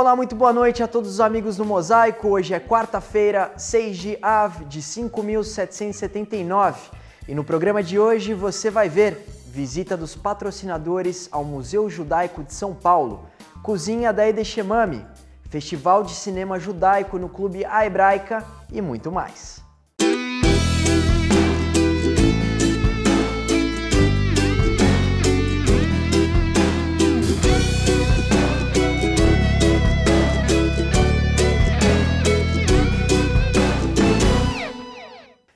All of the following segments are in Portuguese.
Olá, muito boa noite a todos os amigos do Mosaico. Hoje é quarta-feira, 6 de Av de 5.779 e no programa de hoje você vai ver visita dos patrocinadores ao Museu Judaico de São Paulo, cozinha da Edeshemami, festival de cinema judaico no Clube A Hebraica e muito mais.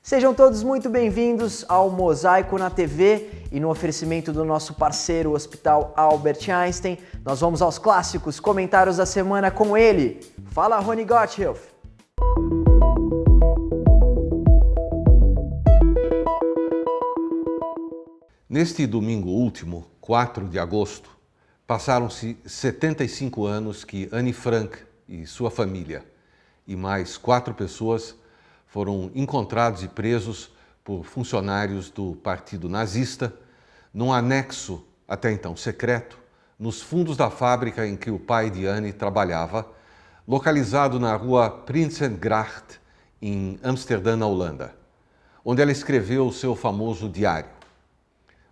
Sejam todos muito bem-vindos ao Mosaico na TV e no oferecimento do nosso parceiro o Hospital Albert Einstein. Nós vamos aos clássicos comentários da semana com ele. Fala, Rony Gotthilf! Neste domingo último, 4 de agosto, passaram-se 75 anos que Anne Frank e sua família e mais 4 pessoas foram encontrados e presos por funcionários do Partido Nazista num anexo, até então secreto, nos fundos da fábrica em que o pai de Anne trabalhava, localizado na rua Prinsengracht, em Amsterdã, na Holanda, onde ela escreveu o seu famoso diário.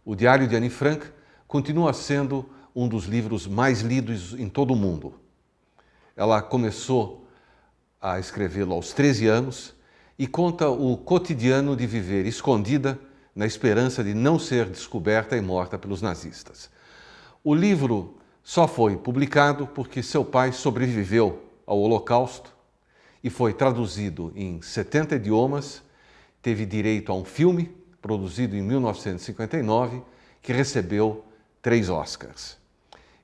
O Diário de Anne Frank continua sendo um dos livros mais lidos em todo o mundo. Ela começou a escrevê-lo aos 13 anos, e conta o cotidiano de viver escondida na esperança de não ser descoberta e morta pelos nazistas. O livro só foi publicado porque seu pai sobreviveu ao Holocausto e foi traduzido em 70 idiomas, teve direito a um filme produzido em 1959 que recebeu 3 Oscars.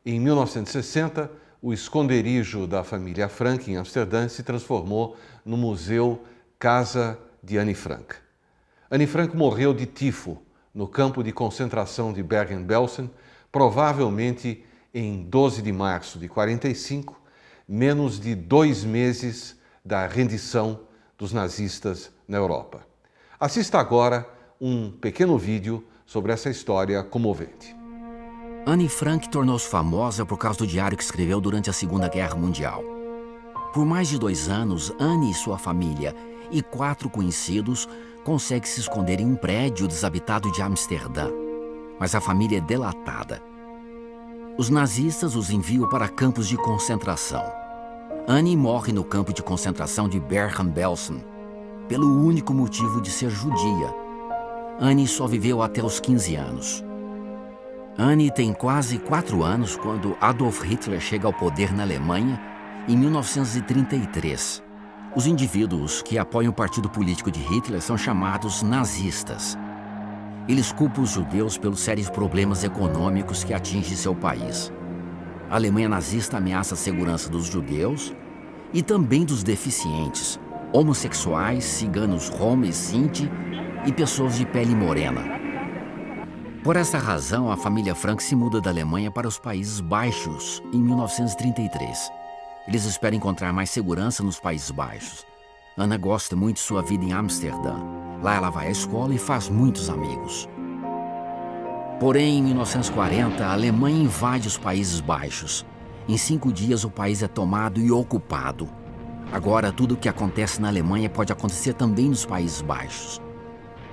Em 1960, o esconderijo da família Frank em Amsterdã se transformou no Museu Casa de Anne Frank. Anne Frank morreu de tifo no campo de concentração de Bergen-Belsen, provavelmente em 12 de março de 45, menos de 2 meses da rendição dos nazistas na Europa. Assista agora um pequeno vídeo sobre essa história comovente. Anne Frank tornou-se famosa por causa do diário que escreveu durante a Segunda Guerra Mundial. Por mais de 2 anos, Anne e sua família e 4 conhecidos conseguem se esconder em um prédio desabitado de Amsterdã. Mas a família é delatada. Os nazistas os enviam para campos de concentração. Anne morre no campo de concentração de Bergen-Belsen, pelo único motivo de ser judia. Anne só viveu até os 15 anos. Anne tem quase 4 anos quando Adolf Hitler chega ao poder na Alemanha em 1933. Os indivíduos que apoiam o partido político de Hitler são chamados nazistas. Eles culpam os judeus pelos sérios problemas econômicos que atingem seu país. A Alemanha nazista ameaça a segurança dos judeus e também dos deficientes, homossexuais, ciganos Roma e Sinti e pessoas de pele morena. Por essa razão, a família Frank se muda da Alemanha para os Países Baixos em 1933. Eles esperam encontrar mais segurança nos Países Baixos. Ana gosta muito de sua vida em Amsterdã. Lá ela vai à escola e faz muitos amigos. Porém, em 1940, a Alemanha invade os Países Baixos. Em 5 dias, o país é tomado e ocupado. Agora, tudo o que acontece na Alemanha pode acontecer também nos Países Baixos.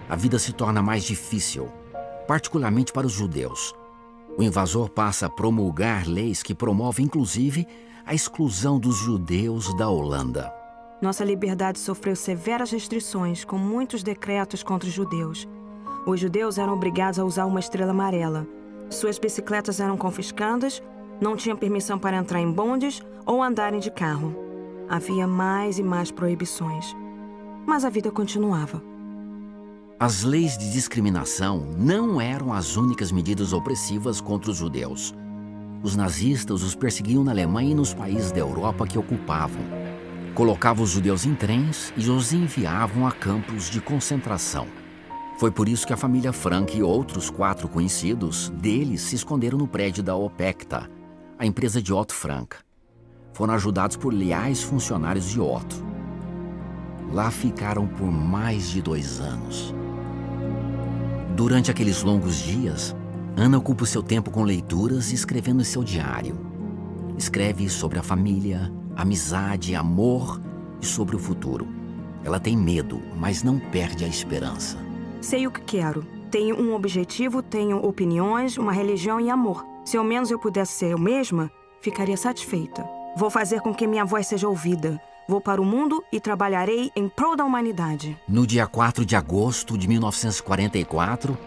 A vida se torna mais difícil, particularmente para os judeus. O invasor passa a promulgar leis que promovem, inclusive, a exclusão dos judeus da Holanda. Nossa liberdade sofreu severas restrições, com muitos decretos contra os judeus. Os judeus eram obrigados a usar uma estrela amarela. Suas bicicletas eram confiscadas, não tinham permissão para entrar em bondes ou andarem de carro. Havia mais e mais proibições. Mas a vida continuava. As leis de discriminação não eram as únicas medidas opressivas contra os judeus. Os nazistas os perseguiam na Alemanha e nos países da Europa que ocupavam. Colocavam os judeus em trens e os enviavam a campos de concentração. Foi por isso que a família Frank e outros 4 conhecidos deles se esconderam no prédio da Opekta, a empresa de Otto Frank. Foram ajudados por leais funcionários de Otto. Lá ficaram por mais de 2 anos. Durante aqueles longos dias, Ana ocupa o seu tempo com leituras e escrevendo em seu diário. Escreve sobre a família, amizade, amor e sobre o futuro. Ela tem medo, mas não perde a esperança. Sei o que quero. Tenho um objetivo, tenho opiniões, uma religião e amor. Se ao menos eu pudesse ser eu mesma, ficaria satisfeita. Vou fazer com que minha voz seja ouvida. Vou para o mundo e trabalharei em prol da humanidade. No dia 4 de agosto de 1944,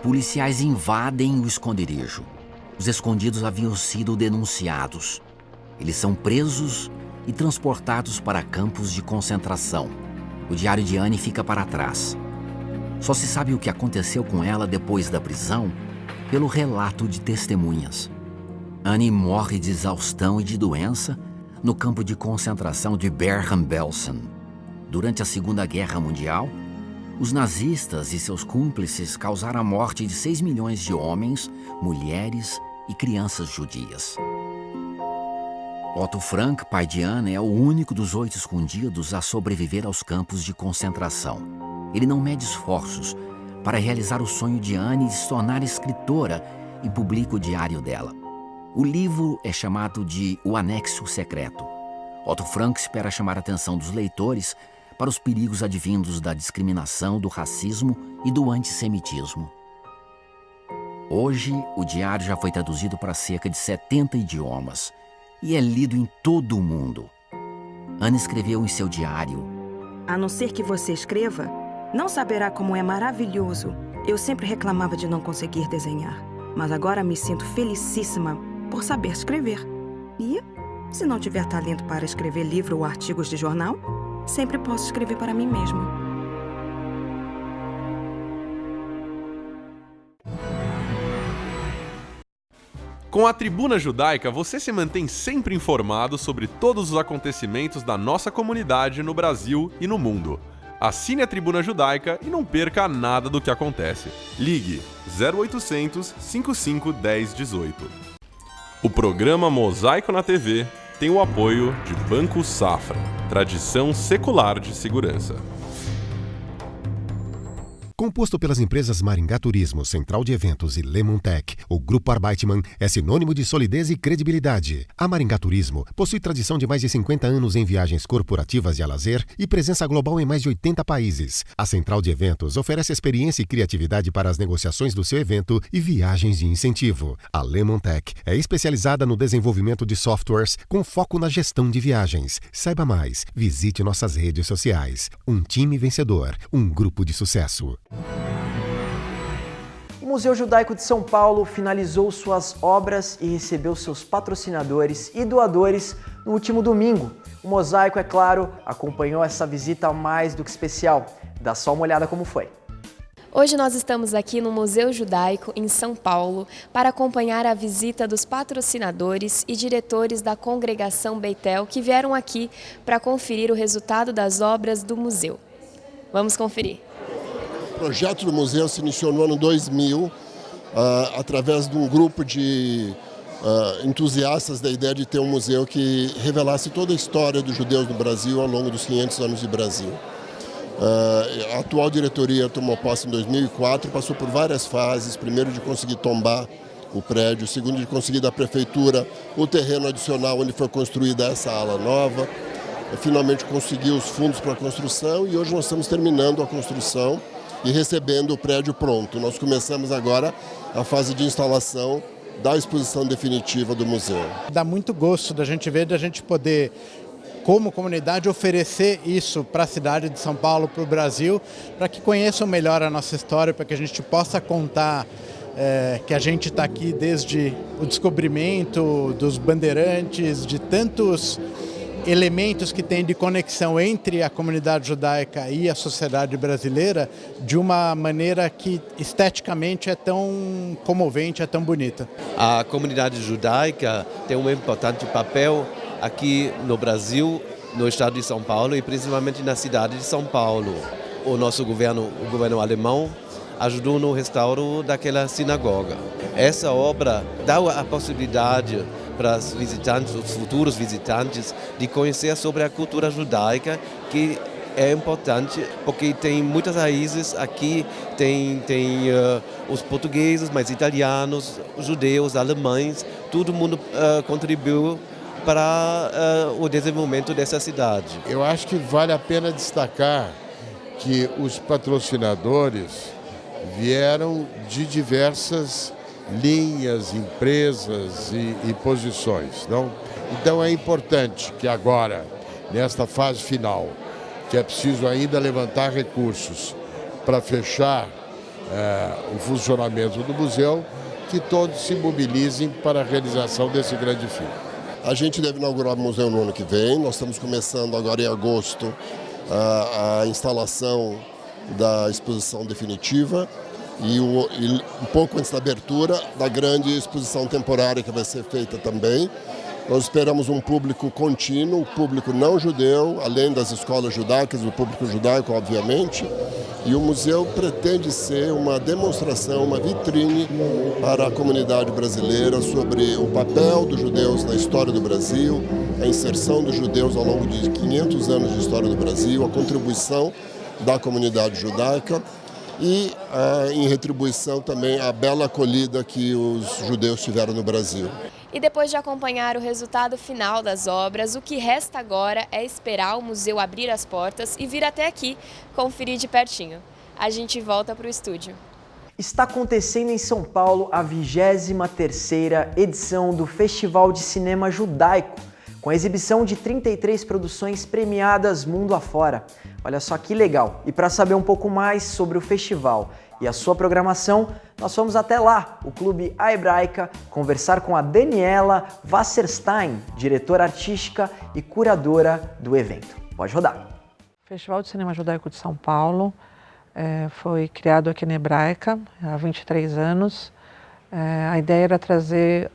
policiais invadem o esconderijo. Os escondidos haviam sido denunciados. Eles são presos e transportados para campos de concentração. O diário de Annie fica para trás. Só se sabe o que aconteceu com ela depois da prisão pelo relato de testemunhas. Annie morre de exaustão e de doença no campo de concentração de Bergen-Belsen. Durante a Segunda Guerra Mundial, os nazistas e seus cúmplices causaram a morte de 6 milhões de homens, mulheres e crianças judias. Otto Frank, pai de Anne, é o único dos 8 escondidos a sobreviver aos campos de concentração. Ele não mede esforços para realizar o sonho de Anne de se tornar escritora e publica o diário dela. O livro é chamado de O Anexo Secreto. Otto Frank espera chamar a atenção dos leitores para os perigos advindos da discriminação, do racismo e do antissemitismo. Hoje, o diário já foi traduzido para cerca de 70 idiomas e é lido em todo o mundo. Anne escreveu em seu diário: A não ser que você escreva, não saberá como é maravilhoso. Eu sempre reclamava de não conseguir desenhar, mas agora me sinto felicíssima por saber escrever. E, se não tiver talento para escrever livro ou artigos de jornal, sempre posso escrever para mim mesma. Com a Tribuna Judaica, você se mantém sempre informado sobre todos os acontecimentos da nossa comunidade no Brasil e no mundo. Assine a Tribuna Judaica e não perca nada do que acontece. Ligue 0800 55 10 18. O programa Mosaico na TV tem o apoio de Banco Safra, tradição secular de segurança. Composto pelas empresas Maringá Turismo, Central de Eventos e Lemontec, o Grupo Arbeitmann é sinônimo de solidez e credibilidade. A Maringá Turismo possui tradição de mais de 50 anos em viagens corporativas e a lazer e presença global em mais de 80 países. A Central de Eventos oferece experiência e criatividade para as negociações do seu evento e viagens de incentivo. A Lemontec é especializada no desenvolvimento de softwares com foco na gestão de viagens. Saiba mais, visite nossas redes sociais. Um time vencedor, um grupo de sucesso. O Museu Judaico de São Paulo finalizou suas obras e recebeu seus patrocinadores e doadores no último domingo. O Mosaico, é claro, acompanhou essa visita mais do que especial. Dá só uma olhada como foi. Hoje nós estamos aqui no Museu Judaico, em São Paulo, para acompanhar a visita dos patrocinadores e diretores da Congregação Beitel que vieram aqui para conferir o resultado das obras do museu. Vamos conferir. O projeto do museu se iniciou no ano 2000, através de um grupo de entusiastas da ideia de ter um museu que revelasse toda a história dos judeus no Brasil ao longo dos 500 anos de Brasil. A atual diretoria tomou posse em 2004, passou por várias fases, primeiro de conseguir tombar o prédio, segundo de conseguir da prefeitura o terreno adicional onde foi construída essa ala nova, finalmente conseguiu os fundos para a construção e hoje nós estamos terminando a construção e recebendo o prédio pronto. Nós começamos agora a fase de instalação da exposição definitiva do museu. Dá muito gosto da gente ver, da gente poder, como comunidade, oferecer isso para a cidade de São Paulo, para o Brasil, para que conheçam melhor a nossa história, para que a gente possa contar que a gente está aqui desde o descobrimento dos bandeirantes, de tantos elementos que tem de conexão entre a comunidade judaica e a sociedade brasileira de uma maneira que esteticamente é tão comovente, é tão bonita. A comunidade judaica tem um importante papel aqui no Brasil, no estado de São Paulo e principalmente na cidade de São Paulo. O nosso governo, o governo alemão, ajudou no restauro daquela sinagoga. Essa obra dá a possibilidade para os visitantes, os futuros visitantes, de conhecer sobre a cultura judaica, que é importante porque tem muitas raízes aqui, tem os portugueses, mas italianos, os judeus, alemães, todo mundo contribuiu para o desenvolvimento dessa cidade. Eu acho que vale a pena destacar que os patrocinadores vieram de diversas linhas, empresas e posições. Não? Então é importante que agora, nesta fase final, que é preciso ainda levantar recursos para fechar o funcionamento do museu, que todos se mobilizem para a realização desse grande fim. A gente deve inaugurar o museu no ano que vem. Nós estamos começando agora em agosto a instalação da exposição definitiva e um pouco antes da abertura da grande exposição temporária que vai ser feita também. Nós esperamos um público contínuo, o público não judeu, além das escolas judaicas, o público judaico, obviamente. E o museu pretende ser uma demonstração, uma vitrine para a comunidade brasileira sobre o papel dos judeus na história do Brasil, a inserção dos judeus ao longo de 500 anos de história do Brasil, a contribuição da comunidade judaica e, em retribuição, também a bela acolhida que os judeus tiveram no Brasil. E depois de acompanhar o resultado final das obras, o que resta agora é esperar o museu abrir as portas e vir até aqui conferir de pertinho. A gente volta para o estúdio. Está acontecendo em São Paulo a 23ª edição do Festival de Cinema Judaico, com a exibição de 33 produções premiadas mundo afora. Olha só que legal! E para saber um pouco mais sobre o festival e a sua programação, nós fomos até lá, o Clube A Hebraica, conversar com a Daniela Wasserstein, diretora artística e curadora do evento. Pode rodar. O Festival de Cinema Judaico de São Paulo foi criado aqui na Hebraica há 23 anos. A ideia era trazer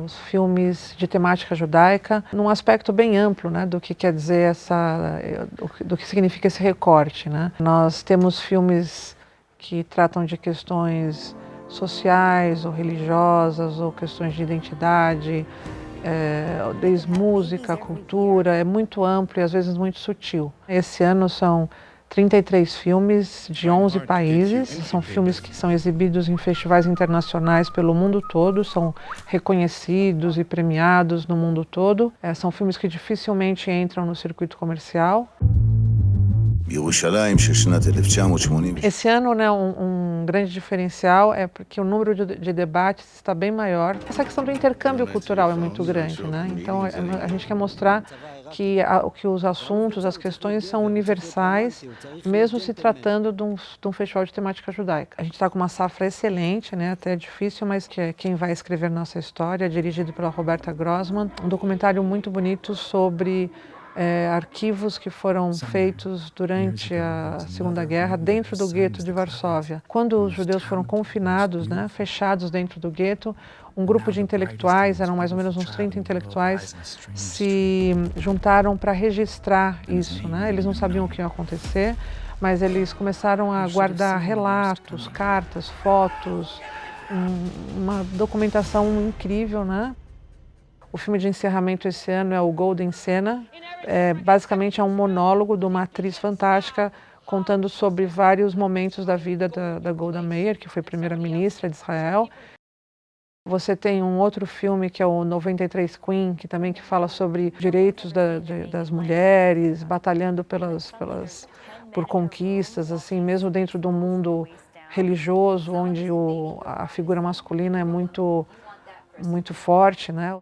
os filmes de temática judaica num aspecto bem amplo, né, do que quer dizer do que significa esse recorte, né? Nós temos filmes que tratam de questões sociais ou religiosas ou questões de identidade, desde música, cultura, é muito amplo e às vezes muito sutil. Esse ano são 33 filmes de 11 países, são filmes que são exibidos em festivais internacionais pelo mundo todo, são reconhecidos e premiados no mundo todo. São filmes que dificilmente entram no circuito comercial. Esse ano, né, um grande diferencial é porque o número de debates está bem maior. Essa questão do intercâmbio cultural é muito grande, né? Então a gente quer mostrar que os assuntos, as questões são universais, mesmo se tratando de um festival de temática judaica. A gente está com uma safra excelente, né? Até difícil, mas que é quem vai escrever nossa história, dirigido pela Roberta Grossman. Um documentário muito bonito sobre arquivos que foram feitos durante a Segunda Guerra dentro do gueto de Varsóvia. Quando os judeus foram confinados, né, fechados dentro do gueto, um grupo de intelectuais, eram mais ou menos uns 30 intelectuais, se juntaram para registrar isso, né? Eles não sabiam o que ia acontecer, mas eles começaram a guardar relatos, cartas, fotos, uma documentação incrível, né? O filme de encerramento esse ano é o Golden Cena. Basicamente é um monólogo de uma atriz fantástica contando sobre vários momentos da vida da Golda Meir, que foi primeira-ministra de Israel. Você tem um outro filme que é o 93 Queen, que também fala sobre direitos das mulheres, batalhando por conquistas, assim, mesmo dentro do mundo religioso, onde a figura masculina é muito forte, né?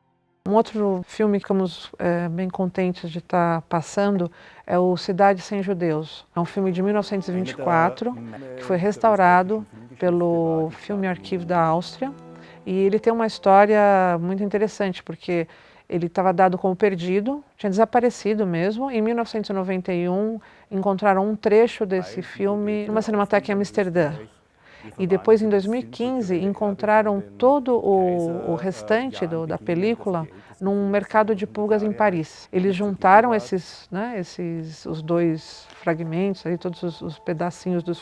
Um outro filme que ficamos bem contentes de estar passando é o Cidade Sem Judeus. É um filme de 1924, que foi restaurado pelo Film Archive da Áustria. E ele tem uma história muito interessante, porque ele estava dado como perdido, tinha desaparecido mesmo. Em 1991, encontraram um trecho desse filme numa cinemateca em Amsterdã. E depois, em 2015, encontraram todo o restante da película num mercado de pulgas em Paris. Eles juntaram os dois fragmentos, aí, todos os pedacinhos do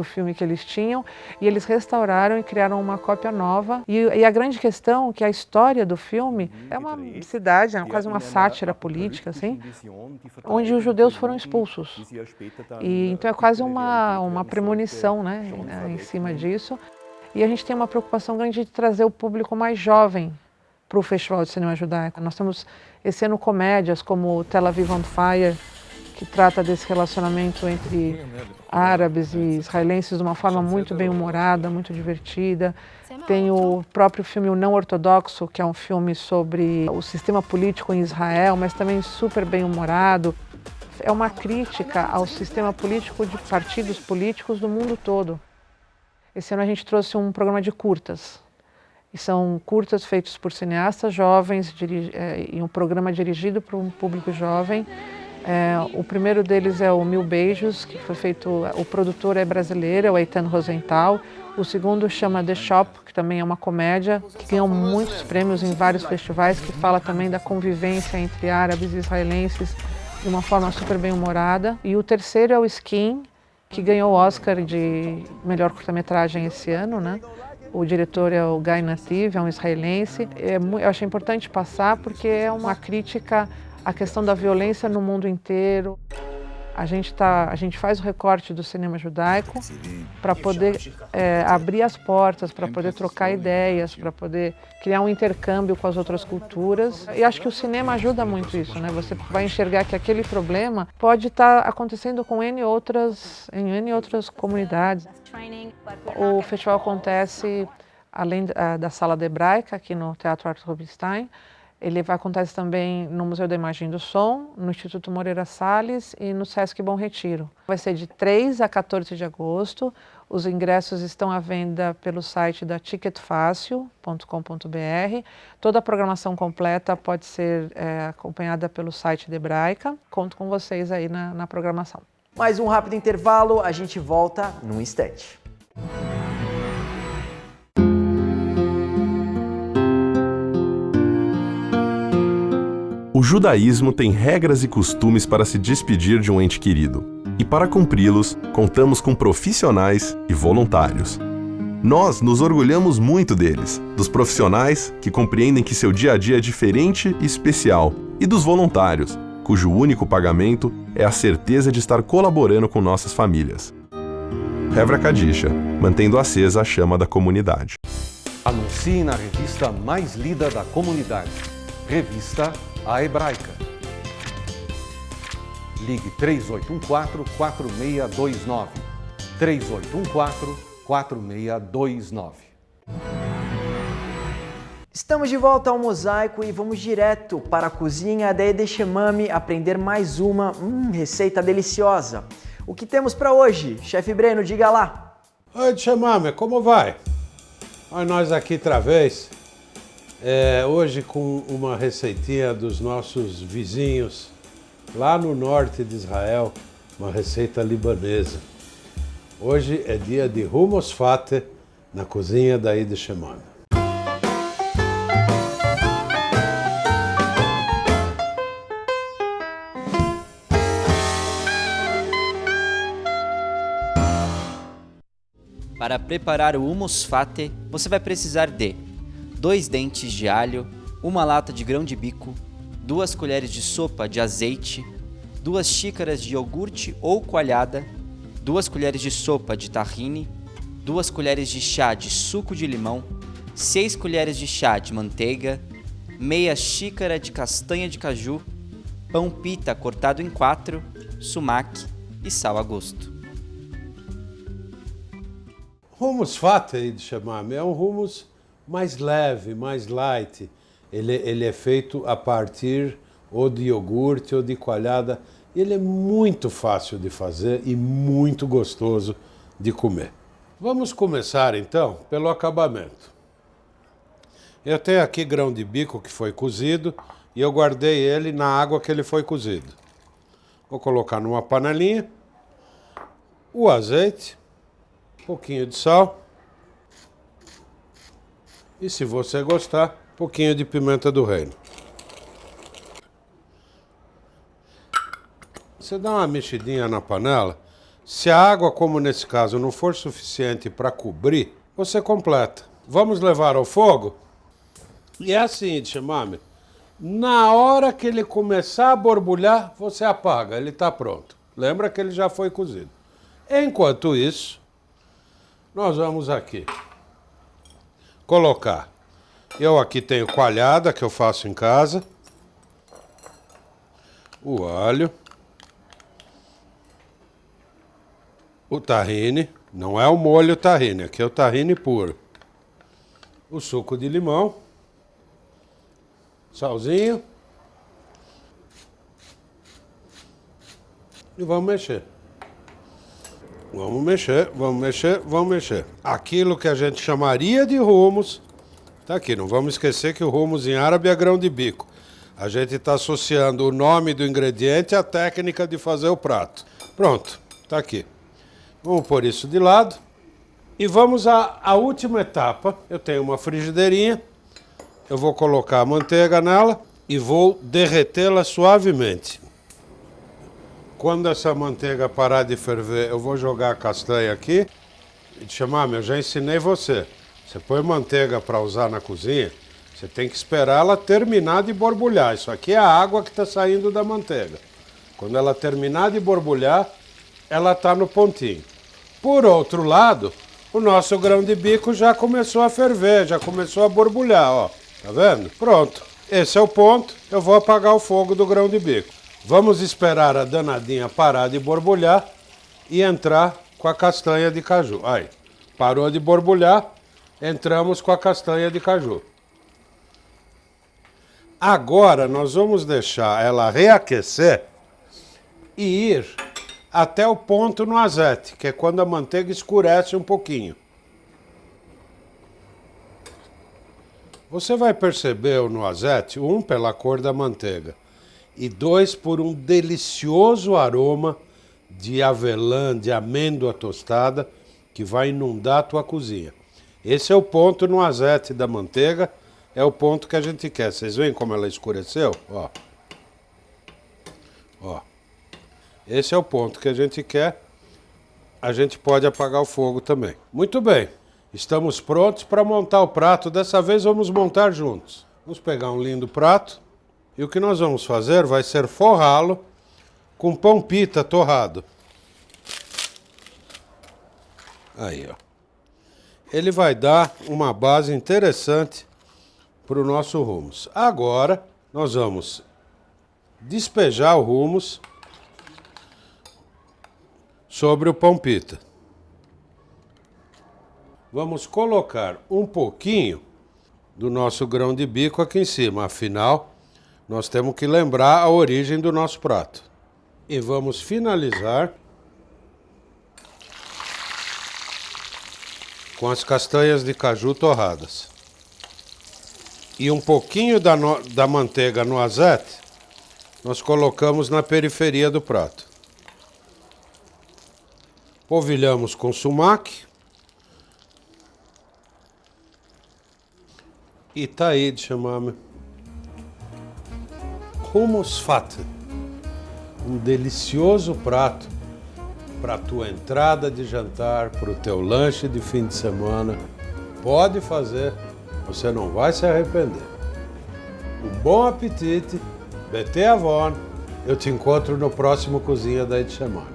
filme que eles tinham, e eles restauraram e criaram uma cópia nova. E a grande questão é que a história do filme é uma cidade, é quase uma sátira política, assim, onde os judeus foram expulsos. E então é quase uma premonição, né, em cima disso. E a gente tem uma preocupação grande de trazer o público mais jovem para o Festival de Cinema Judaico. Nós temos esse ano comédias como Tel Aviv on Fire, que trata desse relacionamento entre árabes e israelenses de uma forma muito bem humorada, muito divertida. Tem o próprio filme O Não Ortodoxo, que é um filme sobre o sistema político em Israel, mas também super bem humorado. É uma crítica ao sistema político de partidos políticos do mundo todo. Esse ano a gente trouxe um programa de curtas. E são curtas feitos por cineastas jovens e um programa dirigido para um público jovem. O primeiro deles é o Mil Beijos, que foi feito, o produtor é brasileiro, é o Eitan Rosenthal. O segundo chama The Shop, que também é uma comédia, que ganhou muitos prêmios em vários festivais, que fala também da convivência entre árabes e israelenses de uma forma super bem humorada. E o terceiro é o Skin, que ganhou o Oscar de melhor curta-metragem esse ano, né? O diretor é o Guy Nativ, é um israelense. Eu achei importante passar porque é uma crítica à questão da violência no mundo inteiro. A gente faz o recorte do cinema judaico para poder abrir as portas, para poder trocar ideias, para poder criar um intercâmbio com as outras culturas. E acho que o cinema ajuda muito isso, né? Você vai enxergar que aquele problema pode estar acontecendo com em N outras comunidades. O festival acontece além da Sala da Hebraica, aqui no Teatro Arthur Rubinstein. Ele acontece também no Museu da Imagem e do Som, no Instituto Moreira Salles e no Sesc Bom Retiro. Vai ser de 3 a 14 de agosto. Os ingressos estão à venda pelo site da ticketfacil.com.br. Toda a programação completa pode ser acompanhada pelo site da Hebraica. Conto com vocês aí na programação. Mais um rápido intervalo, a gente volta num instante. O judaísmo tem regras e costumes para se despedir de um ente querido. E para cumpri-los, contamos com profissionais e voluntários. Nós nos orgulhamos muito deles, dos profissionais que compreendem que seu dia a dia é diferente e especial, e dos voluntários, cujo único pagamento é a certeza de estar colaborando com nossas famílias. Hevra Kadisha, mantendo acesa a chama da comunidade. Anuncie na revista mais lida da comunidade. Revista A Hebraica. Ligue 3814-4629. 3814-4629. Estamos de volta ao Mosaico e vamos direto para a cozinha da Edeshemami aprender mais uma receita deliciosa. O que temos para hoje? Chefe Breno, diga lá. Oi, Edeshemami, como vai? Olha nós aqui outra vez. Hoje com uma receitinha dos nossos vizinhos lá no norte de Israel, uma receita libanesa. Hoje é dia de hummus fateh na cozinha da Edeshemami. Para preparar o hummus fateh, você vai precisar de 2 dentes de alho, 1 lata de grão de bico, 2 colheres de sopa de azeite, 2 xícaras de iogurte ou coalhada, 2 colheres de sopa de tahine, 2 colheres de chá de suco de limão, 6 colheres de chá de manteiga, meia xícara de castanha de caju, pão pita cortado em 4, sumac e sal a gosto. Hummus fateh, Edeshemami, é um hummus mais leve, mais light. Ele é feito a partir ou de iogurte ou de coalhada. Ele é muito fácil de fazer e muito gostoso de comer. Vamos começar então pelo acabamento. Eu tenho aqui grão de bico que foi cozido e eu guardei ele na água que ele foi cozido. Vou colocar numa panelinha o azeite, um pouquinho de sal. E se você gostar, um pouquinho de pimenta do reino. Você dá uma mexidinha na panela. Se a água, como nesse caso, não for suficiente para cobrir, você completa. Vamos levar ao fogo? E é assim, Edeshemami. Na hora que ele começar a borbulhar, você apaga. Ele está pronto. Lembra que ele já foi cozido. Enquanto isso, nós vamos aqui colocar Eu aqui tenho coalhada, que eu faço em casa. O alho. O tahine. Não é o molho tahine, aqui é o tahine puro. O suco de limão. Salzinho. E vamos mexer. Vamos mexer, vamos mexer, vamos mexer. Aquilo que a gente chamaria de hummus, tá aqui. Não vamos esquecer que o hummus em árabe é grão de bico. A gente está associando o nome do ingrediente à técnica de fazer o prato. Pronto, tá aqui. Vamos pôr isso de lado. E vamos à última etapa. Eu tenho uma frigideirinha. Eu vou colocar a manteiga nela e vou derretê-la suavemente. Quando essa manteiga parar de ferver, eu vou jogar a castanha aqui. E chamar, eu já ensinei você. Você põe manteiga para usar na cozinha, você tem que esperar ela terminar de borbulhar. Isso aqui é a água que está saindo da manteiga. Quando ela terminar de borbulhar, ela está no pontinho. Por outro lado, o nosso grão de bico já começou a ferver, já começou a borbulhar, ó. Tá vendo? Pronto. Esse é o ponto. Eu vou apagar o fogo do grão de bico. Vamos esperar a danadinha parar de borbulhar e entrar com a castanha de caju. Aí, parou de borbulhar, entramos com a castanha de caju. Agora nós vamos deixar ela reaquecer e ir até o ponto no azete, que é quando a manteiga escurece um pouquinho. Você vai perceber o noisette, um, pela cor da manteiga, e dois, por um delicioso aroma de avelã, de amêndoa tostada, que vai inundar a tua cozinha. Esse é o ponto noisette da manteiga, é o ponto que a gente quer. Vocês veem como ela escureceu? Ó. Ó. Esse é o ponto que a gente quer. A gente pode apagar o fogo também. Muito bem. Estamos prontos para montar o prato. Dessa vez vamos montar juntos. Vamos pegar um lindo prato. E o que nós vamos fazer vai ser forrá-lo com pão pita torrado. Aí, ó. Ele vai dar uma base interessante para o nosso hummus. Agora, nós vamos despejar o hummus sobre o pão pita. Vamos colocar um pouquinho do nosso grão de bico aqui em cima. Afinal, nós temos que lembrar a origem do nosso prato. E vamos finalizar com as castanhas de caju torradas. E um pouquinho da manteiga noisette nós colocamos na periferia do prato. Polvilhamos com sumac. E tá aí de chamar-me hummus fateh, um delicioso prato para tua entrada de jantar, para o teu lanche de fim de semana. Pode fazer, você não vai se arrepender. Um bom apetite, Bete Avon. Eu te encontro no próximo Cozinha da Edchamar.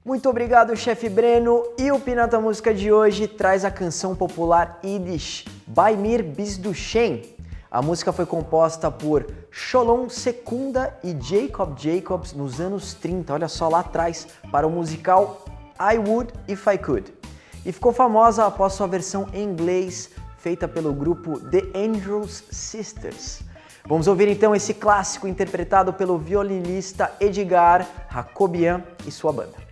Muito obrigado, chefe Breno. E o Pinata Música de hoje traz a canção popular Yiddish, Baimir Bisduchen. A música foi composta por Sholom Secunda e Jacob Jacobs nos anos 30, olha só, lá atrás, para o musical I Would If I Could. E ficou famosa após sua versão em inglês, feita pelo grupo The Andrews Sisters. Vamos ouvir então esse clássico interpretado pelo violinista Edgar Hakobian e sua banda.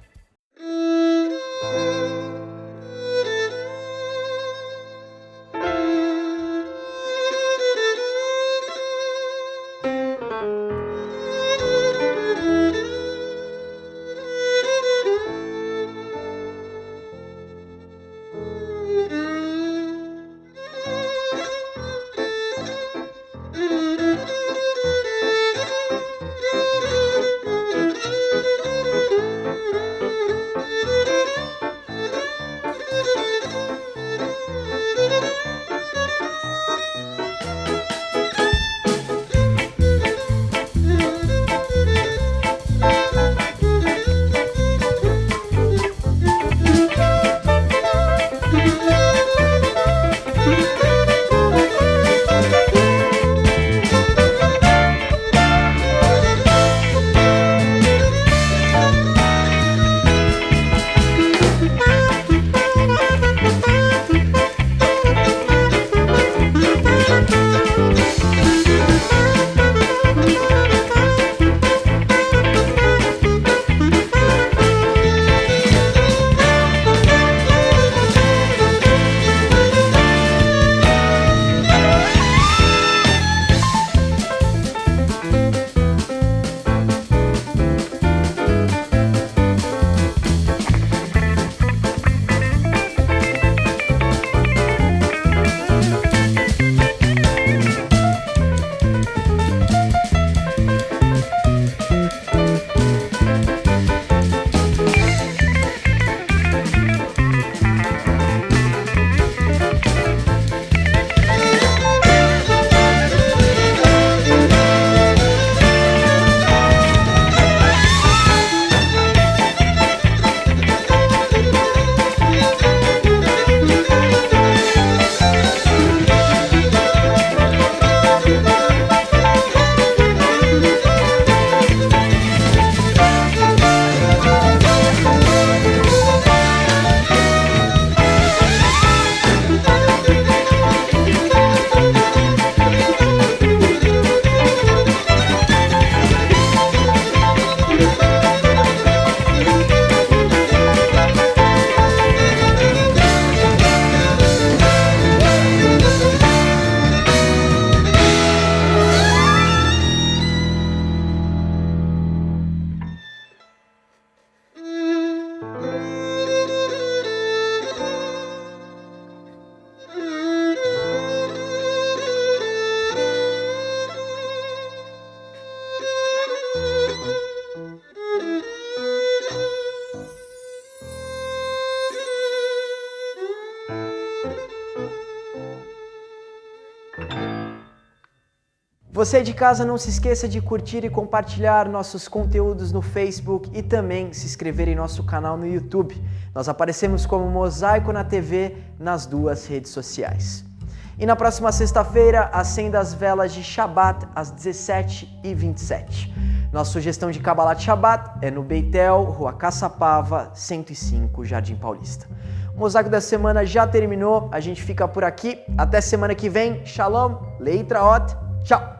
Você de casa, não se esqueça de curtir e compartilhar nossos conteúdos no Facebook e também se inscrever em nosso canal no YouTube. Nós aparecemos como Mosaico na TV nas 2 redes sociais. E na próxima sexta-feira, acenda as velas de Shabat às 17h27. Nossa sugestão de Kabbalat Shabat é no Beitel, Rua Caçapava, 105, Jardim Paulista. O Mosaico da semana já terminou, a gente fica por aqui. Até semana que vem. Shalom, Leitraot, tchau!